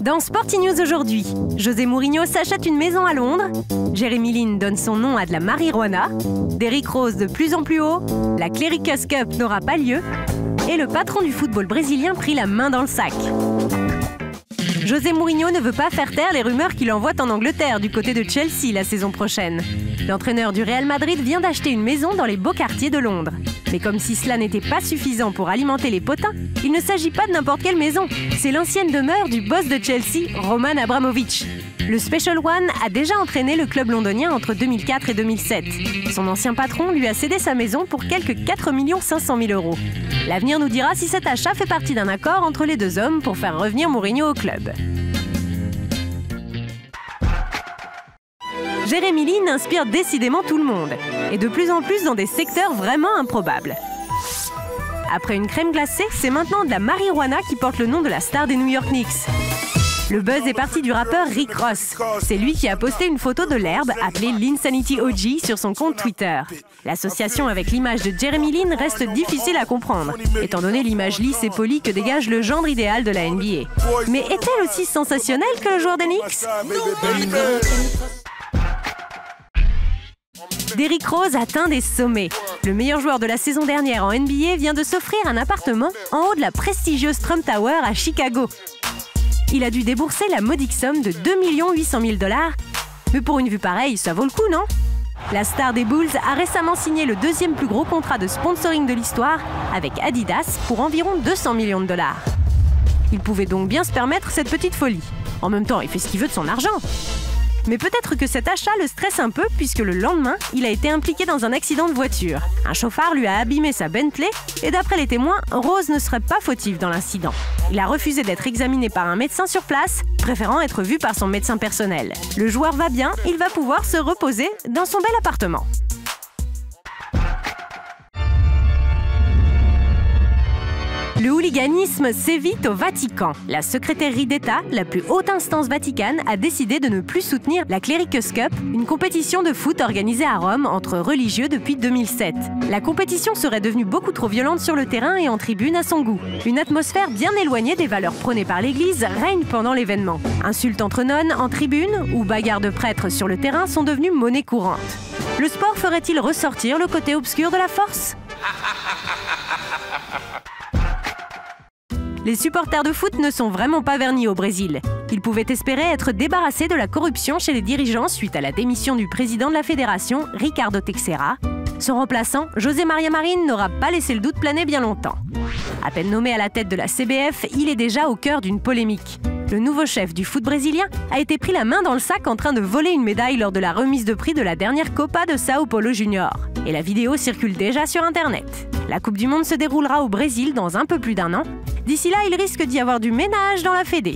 Dans Sporty News aujourd'hui, José Mourinho s'achète une maison à Londres, Jeremy Lin donne son nom à de la marijuana, Derrick Rose de plus en plus haut, la Cléricus Cup n'aura pas lieu, et le patron du football brésilien prit la main dans le sac. José Mourinho ne veut pas faire taire les rumeurs qu'il envoie en Angleterre du côté de Chelsea la saison prochaine. L'entraîneur du Real Madrid vient d'acheter une maison dans les beaux quartiers de Londres. Mais comme si cela n'était pas suffisant pour alimenter les potins, il ne s'agit pas de n'importe quelle maison. C'est l'ancienne demeure du boss de Chelsea, Roman Abramovich. Le Special One a déjà entraîné le club londonien entre 2004 et 2007. Son ancien patron lui a cédé sa maison pour quelques 4 500 000 €. L'avenir nous dira si cet achat fait partie d'un accord entre les deux hommes pour faire revenir Mourinho au club. Jeremy Lin inspire décidément tout le monde, et de plus en plus dans des secteurs vraiment improbables. Après une crème glacée, c'est maintenant de la marijuana qui porte le nom de la star des New York Knicks. Le buzz est parti du rappeur Rick Ross. C'est lui qui a posté une photo de l'herbe appelée l'Insanity OG sur son compte Twitter. L'association avec l'image de Jeremy Lin reste difficile à comprendre, étant donné l'image lisse et polie que dégage le genre idéal de la NBA. Mais est-elle aussi sensationnelle que le joueur des Knicks ? Derrick Rose atteint des sommets. Le meilleur joueur de la saison dernière en NBA vient de s'offrir un appartement en haut de la prestigieuse Trump Tower à Chicago. Il a dû débourser la modique somme de 2 800 000 $. Mais pour une vue pareille, ça vaut le coup, non ? La star des Bulls a récemment signé le deuxième plus gros contrat de sponsoring de l'histoire avec Adidas pour environ 200 millions de $. Il pouvait donc bien se permettre cette petite folie. En même temps, il fait ce qu'il veut de son argent. Mais peut-être que cet achat le stresse un peu puisque le lendemain, il a été impliqué dans un accident de voiture. Un chauffard lui a abîmé sa Bentley et d'après les témoins, Rose ne serait pas fautif dans l'incident. Il a refusé d'être examiné par un médecin sur place, préférant être vu par son médecin personnel. Le joueur va bien, il va pouvoir se reposer dans son bel appartement. Le hooliganisme sévit au Vatican. La secrétairerie d'État, la plus haute instance vaticane, a décidé de ne plus soutenir la Cléricus Cup, une compétition de foot organisée à Rome entre religieux depuis 2007. La compétition serait devenue beaucoup trop violente sur le terrain et en tribune à son goût. Une atmosphère bien éloignée des valeurs prônées par l'Église règne pendant l'événement. Insultes entre nonnes en tribune ou bagarres de prêtres sur le terrain sont devenues monnaie courante. Le sport ferait-il ressortir le côté obscur de la force ? Les supporters de foot ne sont vraiment pas vernis au Brésil. Ils pouvaient espérer être débarrassés de la corruption chez les dirigeants suite à la démission du président de la fédération, Ricardo Teixeira. Son remplaçant, José Maria Marin, n'aura pas laissé le doute planer bien longtemps. À peine nommé à la tête de la CBF, il est déjà au cœur d'une polémique. Le nouveau chef du foot brésilien a été pris la main dans le sac en train de voler une médaille lors de la remise de prix de la dernière Copa de Sao Paulo Junior. Et la vidéo circule déjà sur Internet. La Coupe du Monde se déroulera au Brésil dans un peu plus d'1 an. D'ici là, il risque d'y avoir du ménage dans la fédé.